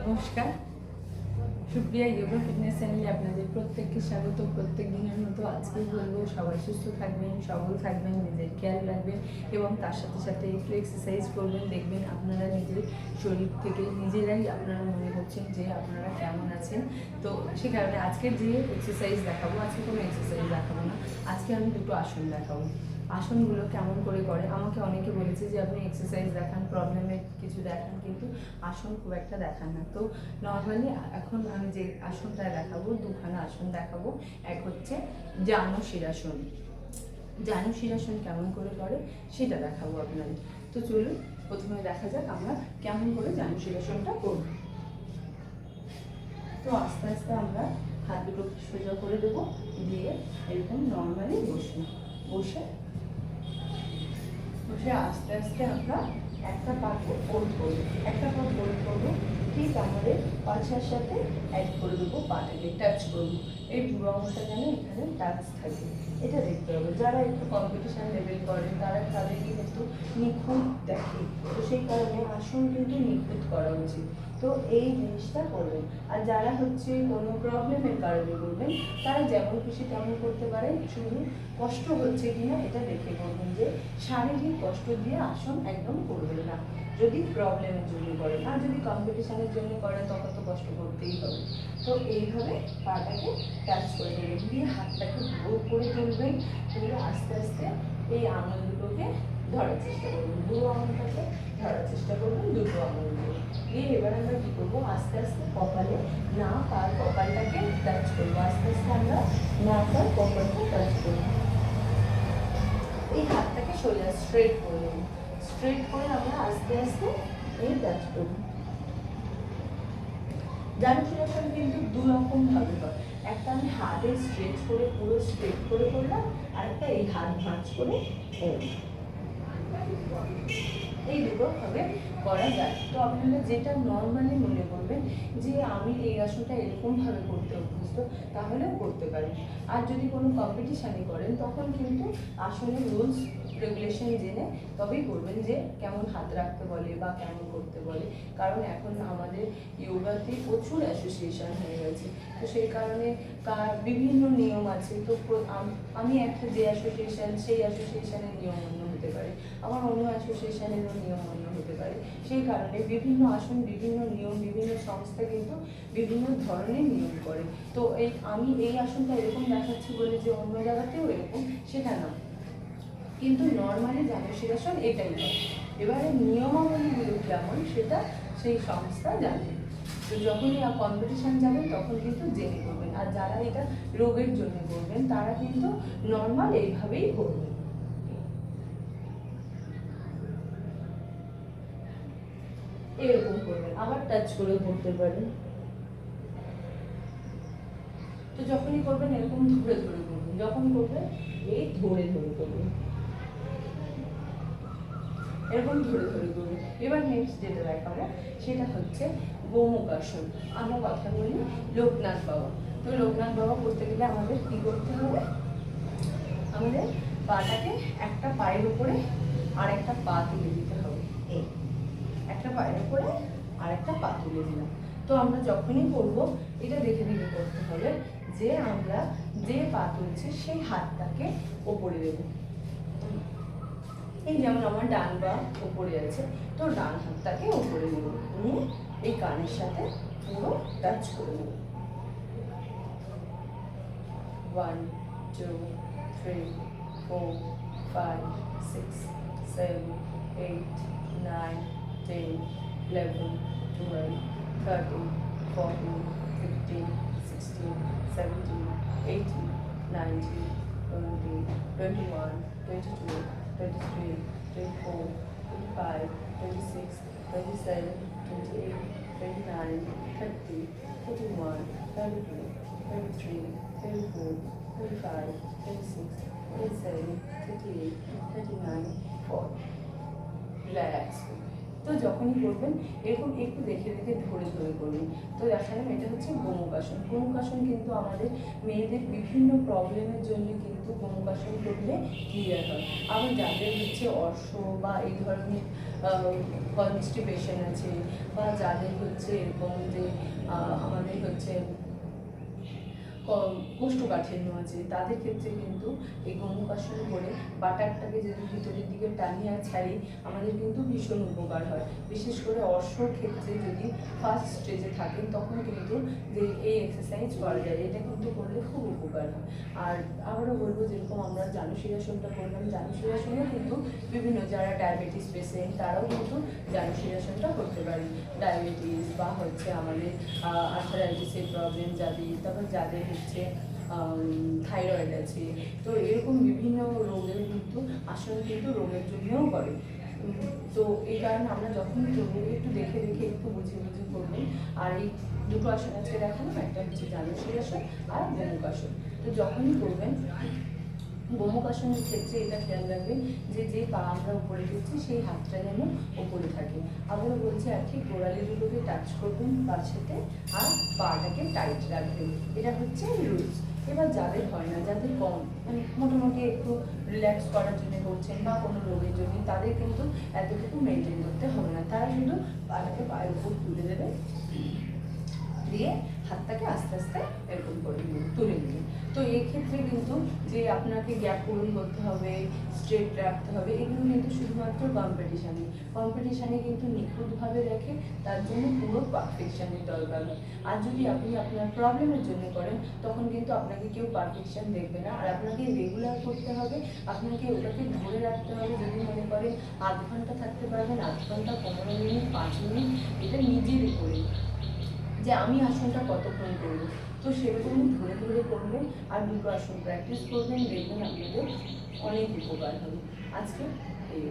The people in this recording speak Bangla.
নমস্কার, সুপ্রিয়া যোগা ফিটনেস চ্যানেলে আপনাদের প্রত্যেককে স্বাগত। প্রত্যেক দিনের মতো আজকে বলবো সবাই সুস্থ থাকবেন, সবল থাকবেন, নিজের খেয়াল রাখবেন এবং তার সাথে সাথে একটু এক্সারসাইজ করবেন। দেখবেন আপনারা নিজের শরীর থেকে নিজেরাই আপনারা মনে করছেন যে আপনারা কেমন আছেন। তো সে কারণে আজকের যে এক্সারসাইজ দেখাবো, আজকে কোনো এক্সারসাইজ দেখাবো না, আজকে আমি দুটো আসন দেখাবো। আসনগুলো কেমন করে করে আমাকে অনেকে বলেছে যে আপনি এক্সারসাইজ দেখান, প্রবলেমের কিছু দেখান, কিন্তু আসন খুব একটা দেখান না। তো নর্মালি এখন আমি যে আসনটা দেখাবো, দুখানা আসন দেখাবো। এক হচ্ছে জানু শিরাসন। জানু শিরাসন কেমন করে করে সেটা দেখাবো আপনাদের। তো চলুন প্রথমে দেখা যাক আমরা কেমন করে জানু শিরাসনটা করব। তো আস্তে আস্তে আমরা হাত দুটো সোজা করে দেবো, দিয়ে এরকম নর্মালি বসে বসে আস্তে আস্তে আমরা একটা পা ফোল্ড করবো, একটা পা ফোল্ড করবো, ঠিক আমাদের পাছার সাথে অ্যাড করে দেবো, পাটাকে টাচ করবো। এই বুড়ো অংশটা যেন এখানে টাচ থাকে, এটা দেখতে হবে। যারা একটু কম্পিটিশান লেভেল করেন তাদেরকে কিন্তু নিখুঁত দেখে, তো সেই কারণে আসন কিন্তু নিখুঁত করা উচিত। তো এই জিনিসটা করবেন। আর যারা হচ্ছে কোনো প্রবলেমের কারণে করবেন, তারা যেমন খুশি তেমন করতে পারেন, শুধু কষ্ট হচ্ছে কিনা এটা দেখে করবেন, যে শারীরিক কষ্ট দিয়ে আসন একদম করবেন না যদি প্রবলেমের জন্য করেন। আর যদি কম্পিটিশানের জন্য করেন তখন তো কষ্ট করতেই হবে। তো এইভাবে পাটাকে টাচ করে দেবেন, দিয়ে হাতটাকে ভোর করে তুলবেন, তুলে আস্তে আস্তে এই আঙুল দুটোকে ধরার চেষ্টা করবেন, দুটো আঙুলটাকে ধরার চেষ্টা করবেন, দুটো আঙুল দিয়ে এবার আমরা কী করবো, আস্তে আস্তে কপালে নাক আর কপালটাকে টাচ করবো। আস্তে আস্তে আমরা নাক আর কপালকে টাচ করবো। এই হাতটাকে সোজা স্ট্রেট করে দেবো, স্ট্রেট করে আমরা আস্তে আস্তে এই টাচ করবো। জানু শিরাসন কিন্তু দু রকম ভাবে হয়। একটা আমি হাতে স্ট্রেচ করে পুরো স্ট্রেট করে করলাম, আর একটা এই হাত ভাঁজ করে এই দুটো ভাবে করা যায়। তো আপনারা যেটা নর্মালি মনে করবেন যে আমি এই আসনটা এরকমভাবে করতে অভ্যস্ত, তাহলেও করতে পারেন। আর যদি কোনো কম্পিটিশানে করেন তখন কিন্তু আসলে রুলস রেগুলেশন জেনে তবেই করবেন, যে কেমন হাত রাখতে বলে বা কেমন করতে বলে। কারণ এখন আমাদের যোগাতে প্রচুর অ্যাসোসিয়েশন হয়ে গেছে, তো সেই কারণে বিভিন্ন নিয়ম আছে। তো আমি একটা যে অ্যাসোসিয়েশন, সেই অ্যাসোসিয়েশনের নিয়ম অন্য হতে পারে, আমার অন্য অ্যাসোসিয়েশনেরও নিয়ম অন্য হতে পারে। সেই কারণে বিভিন্ন আসন, বিভিন্ন নিয়ম, বিভিন্ন সংস্থা কিন্তু বিভিন্ন ধরনের নিয়ম করে। তো আমি এই আসনটা এরকম দেখাচ্ছি বলে যে অন্য জায়গাতেও এরকম, সেটা না, কিন্তু নর্মালি জানু শিরাসন এটাই হয়। এবারে নিয়মাবলীগুলো কেমন সেটা সেই সংস্থা জানে। তো যখনই কম্পিটিশান যাবেন তখন কিন্তু জেনে করবেন। আর যারা এটা রোগের জন্য করবেন তারা কিন্তু নর্মাল এইভাবেই করবেন। এরকম করবেন, আবার টাচ করে করতে পারেন। তো যখনই করবেন এরকম ধরে ধরে করবেন, যখন করবেন এই ধরে ধরে করবেন, এরকম ধরে ধরে করবেন। এবার নেক্সট যেটা দেখাবো সেটা হচ্ছে গোমুখ আসন। আমরা কথা বলি লোকনাথ বাবা। তো লোকনাথ বাবা করতে গেলে আমাদের কী করতে হবে, আমাদের পাটাকে একটা পায়ের উপরে আর একটা পা তুলে দিতে হবে। এই একটা পায়ের উপরে আর একটা পা তুলে দিলাম। তো আমরা যখনই করবো এটা দেখে দেখে করতে হবে, যে আমরা যে পা তুলছি সেই হাতটাকে ওপরে দেবো। এই যেমন আমার ডান পা ওপরে আছে, তো ডান হাতটাকে ওপরে নেব, নিয়ে এই কানের সাথে পুরো টাচ করে নেব। 1 2 3 4 5 6 7 8 9 10 11 12 13 14 15 16 17 18 19 20 21 22 23 24 25 26 27 28 29 30 31 32 33 34 35 36 37 38 39 40. Relax. তো যখনই করবেন এরকম একটু দেখে দেখে ধরে ধরে করবেন। তো দেখালাম এটা হচ্ছে গোমুখাসন। গোমুখাসন কিন্তু আমাদের মেয়েদের বিভিন্ন প্রবলেমের জন্য কিন্তু গোমুখাসন করলে ক্লিয়ার হয়। আবার যাদের হচ্ছে অর্শ বা এই ধরনের কনস্টিপেশন আছে, বা যাদের হচ্ছে এরকম যে আমাদের হচ্ছে কোষ্ঠকাঠিন্য আছে, তাদের ক্ষেত্রে কিন্তু এই গোমুখাসন করে বাটারটাকে যদি ভিতরের দিকে টানিয়ে ছাড়ি আমাদের কিন্তু ভীষণ উপকার হয়। বিশেষ করে অর্শর ক্ষেত্রে যদি ফার্স্ট স্টেজে থাকেন তখন কিন্তু যে এই এক্সারসাইজ করা যায়, এটা কিন্তু করলে খুব উপকার হয়। আর আবারও বলবো, যেরকম আমরা জানুশিরাসনটা করলাম, জানুশিরাসনও কিন্তু বিভিন্ন যারা ডায়াবেটিস পেশেন্ট তারাও কিন্তু জানুশিরাসনটা করতে পারে। ডায়াবেটিস বা হচ্ছে আমাদের আর্থারাইটিসের প্রবলেম যাদের, তারপর যাদের হচ্ছে থাইরয়েড আছে, তো এরকম বিভিন্ন রোগের কিন্তু আসন কিন্তু রোগের জন্যও করে। তো এই কারণে আমরা যখন করবো একটু দেখে দেখে একটু বুঝে বুঝে করবেন। আর এই দুটো আসন আজকে দেখালাম, একটা হচ্ছে জানুশিরাসন আর গোমুখাসন। তো যখনই করবেন গোমুখাসনের ক্ষেত্রে এটা খেয়াল রাখবেন যে যে পা আমরা উপরে দিচ্ছি সেই হাতটা যেন উপরে থাকে। আবারও বলছি, আর ঠিক গোড়ালি দুটোকে টাচ করবেন পার সাথে, আর পাটাকে টাইট রাখবেন। এটা হচ্ছে রুলস। এবার যাদের হয় না, যাদের কম মানে মোটামুটি একটু রিল্যাক্স করার জন্য করছেন বা কোনো রোগের জন্য, তাদের কিন্তু এতটুকু মেনটেন করতে হবে না। তারা কিন্তু পাটাকে পায়ের উপর তুলে দেবে, দিয়ে হাতটাকে আস্তে আস্তে এরকম করে তুলে নেবেন। তো এই ক্ষেত্রে কিন্তু যে আপনাকে গ্যাপ পূরণ করতে হবে, স্ট্রেট রাখতে হবে, এগুলো কিন্তু শুধুমাত্র কম্পিটিশানে কিন্তু নিখুঁতভাবে রেখে তার জন্য পুরো পারফেকশানের দরকার হয়। আর যদি আপনি আপনার প্রবলেমের জন্য করেন তখন কিন্তু আপনাকে কেউ পারফেকশান দেখবে না। আর আপনাকে রেগুলার করতে হবে, আপনাকে ওটাকে ধরে রাখতে হবে। যদি মনে করেন আধ ঘন্টা থাকতে পারবেন, আধ ঘন্টা, 15 মিনিট, 5 মিনিট, এটা নিজের উপরে যে আমি আসনটা কতক্ষণ করবো। তো সেরকমই ধরে ধরে করবেন আর দুটো আসন প্র্যাকটিস করবেন, দেখবেন আপনাদের অনেক উপকার হবে। আজকে এই